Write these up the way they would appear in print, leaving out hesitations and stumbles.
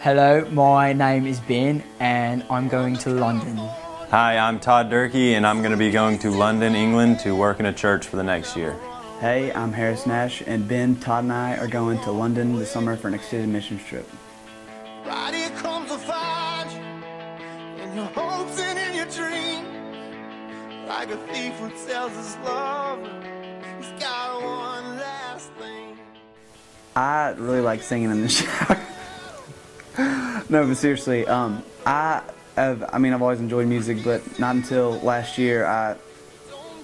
Hello, my name is Ben and I'm going to London. Hi, I'm Todd Durkee and I'm going to be going to London, England to work in a church for the next year. Hey, I'm Nash, and Ben, Todd, and I are going to London this summer for an extended missions trip. Right here comes a find you in your hopes and in your dreams. Like a thief who sells his love, he's got one last thing. I really like singing in the shower. No, but seriously, I've always enjoyed music, but not until last year I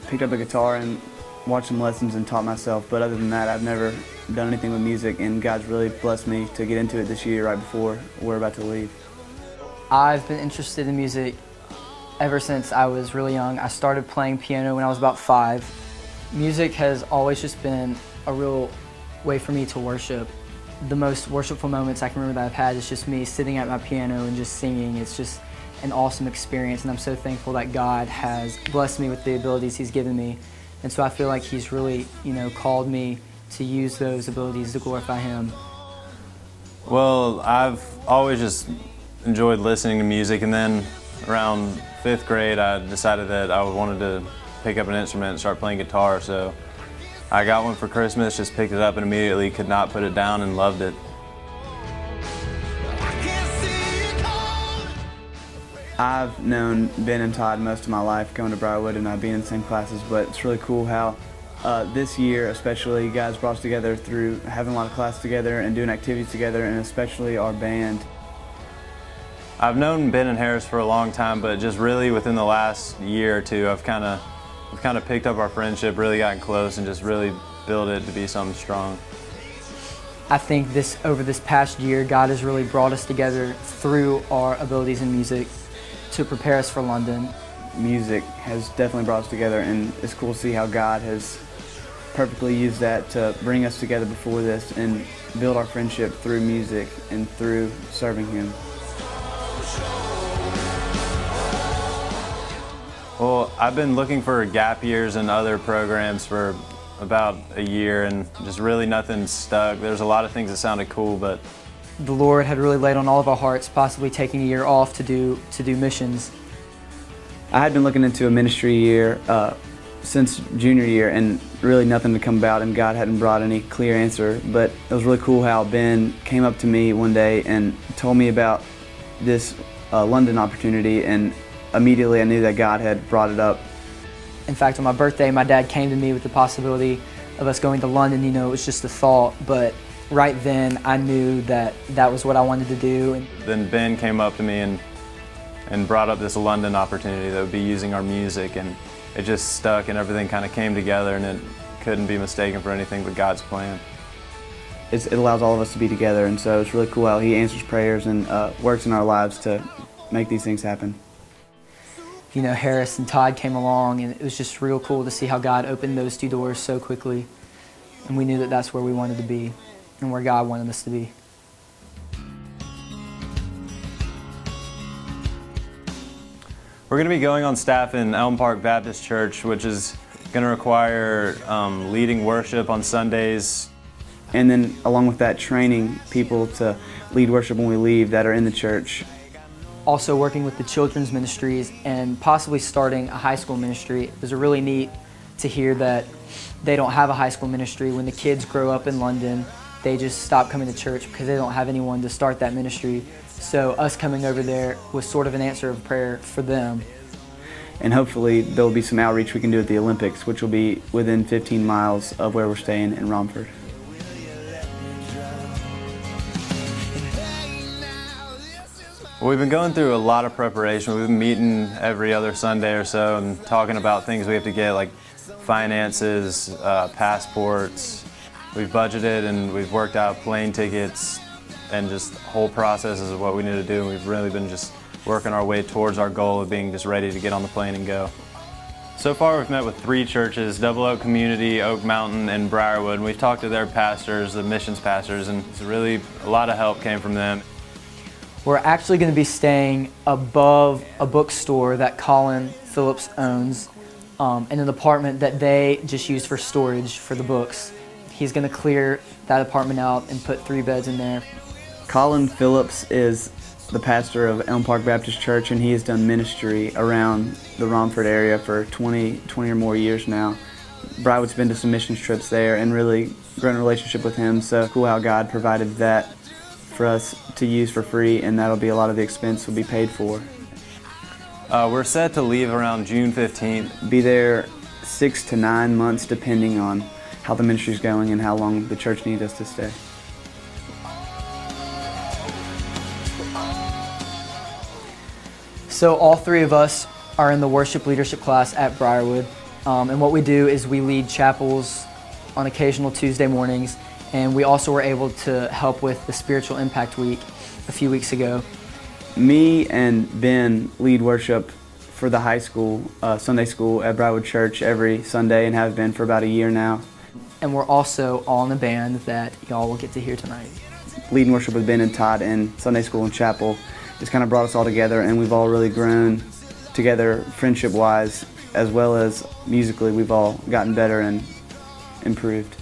picked up a guitar and watched some lessons and taught myself. But other than that, I've never done anything with music, and God's really blessed me to get into it this year right before we're about to leave. I've been interested in music ever since I was really young. I started playing piano when I was about 5. Music has always just been a real way for me to worship. The most worshipful moments I can remember that I've had is just me sitting at my piano and just singing. It's just an awesome experience, and I'm so thankful that God has blessed me with the abilities He's given me. And so I feel like He's really, called me to use those abilities to glorify Him. Well, I've always just enjoyed listening to music, and then around 5th grade I decided that I wanted to pick up an instrument and start playing guitar. So I got one for Christmas, just picked it up and immediately could not put it down and loved it. I've known Ben and Todd most of my life, going to Briarwood and being in the same classes, but it's really cool how this year especially God's brought us together through having a lot of classes together and doing activities together, and especially our band. I've known Ben and Harris for a long time, but just really within the last year or two we've kind of picked up our friendship, really gotten close, and just really built it to be something strong. I think over this past year, God has really brought us together through our abilities in music to prepare us for London. Music has definitely brought us together, and it's cool to see how God has perfectly used that to bring us together before this and build our friendship through music and through serving Him. Well, I've been looking for gap years and other programs for about a year, and just really nothing stuck. There's a lot of things that sounded cool, but the Lord had really laid on all of our hearts possibly taking a year off to do missions. I had been looking into a ministry year since junior year, and really nothing had come about, and God hadn't brought any clear answer. But it was really cool how Ben came up to me one day and told me about this London opportunity, and immediately I knew that God had brought it up. In fact, on my birthday, my dad came to me with the possibility of us going to London. It was just a thought, but right then I knew that was what I wanted to do. And then Ben came up to me and brought up this London opportunity that would be using our music, and it just stuck, and everything kind of came together, and it couldn't be mistaken for anything but God's plan. It allows all of us to be together, and so it's really cool how He answers prayers and works in our lives to make these things happen. Harris and Todd came along, and it was just real cool to see how God opened those 2 doors so quickly. And we knew that that's where we wanted to be and where God wanted us to be. We're going to be going on staff in Elm Park Baptist Church, which is going to require leading worship on Sundays. And then along with that, training people to lead worship when we leave that are in the church. Also working with the children's ministries and possibly starting a high school ministry. It was really neat to hear that they don't have a high school ministry. When the kids grow up in London, they just stop coming to church because they don't have anyone to start that ministry. So us coming over there was sort of an answer of prayer for them. And hopefully there will be some outreach we can do at the Olympics, which will be within 15 miles of where we're staying in Romford. Well, we've been going through a lot of preparation. We've been meeting every other Sunday or so and talking about things we have to get, like finances, passports. We've budgeted and we've worked out plane tickets and just whole processes of what we need to do. And we've really been just working our way towards our goal of being just ready to get on the plane and go. So far we've met with 3 churches, Double Oak Community, Oak Mountain, and Briarwood. And we've talked to their pastors, the missions pastors, and it's really a lot of help came from them. We're actually going to be staying above a bookstore that Colin Phillips owns, in an apartment that they just use for storage for the books. He's going to clear that apartment out and put 3 beds in there. Colin Phillips is the pastor of Elm Park Baptist Church, and he has done ministry around the Romford area for 20 or more years now. Briarwood's been to some missions trips there and really grown a relationship with him, so cool how God provided that for us to use for free, and that'll be a lot of the expense will be paid for. We're set to leave around June 15th. Be there 6 to 9 months depending on how the ministry's going and how long the church needs us to stay. So all 3 of us are in the worship leadership class at Briarwood, and what we do is we lead chapels on occasional Tuesday mornings, and we also were able to help with the Spiritual Impact Week a few weeks ago. Me and Ben lead worship for the high school, Sunday school at Briarwood Church every Sunday and have been for about a year now. And we're also all in a band that y'all will get to hear tonight. Leading worship with Ben and Todd in Sunday school and chapel just kind of brought us all together, and we've all really grown together friendship-wise as well as musically. We've all gotten better and improved.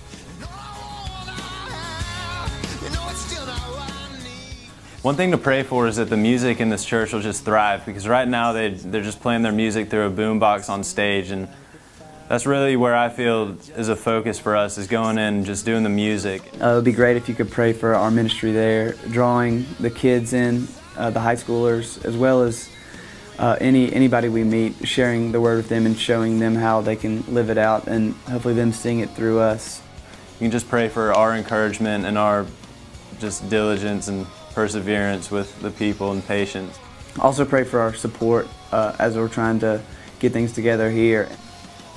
One thing to pray for is that the music in this church will just thrive, because right now they're just playing their music through a boombox on stage, and that's really where I feel is a focus for us, is going in and just doing the music. It would be great if you could pray for our ministry there, drawing the kids in, the high schoolers, as well as anybody we meet, sharing the word with them and showing them how they can live it out, and hopefully them seeing it through us. You can just pray for our encouragement and our just diligence and perseverance with the people and patience. Also pray for our support as we're trying to get things together here.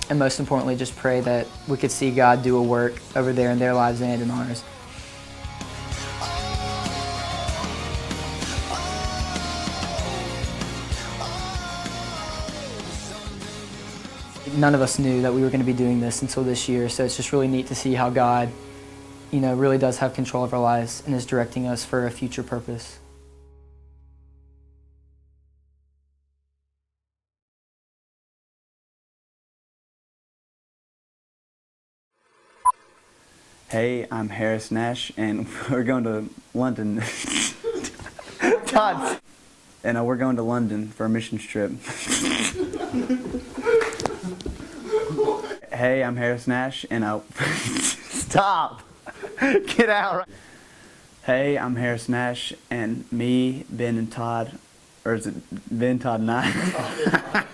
And most importantly, just pray that we could see God do a work over there in their lives and in ours. None of us knew that we were going to be doing this until this year, so it's just really neat to see how God, really does have control of our lives and is directing us for a future purpose. Hey, I'm Harris Nash, and we're going to London. Todd! And we're going to London for a missions trip. Hey, I'm Harris Nash, and stop! Get out! Hey, I'm Harris Nash, and me, Ben, and Todd, or is it Ben, Todd, and I?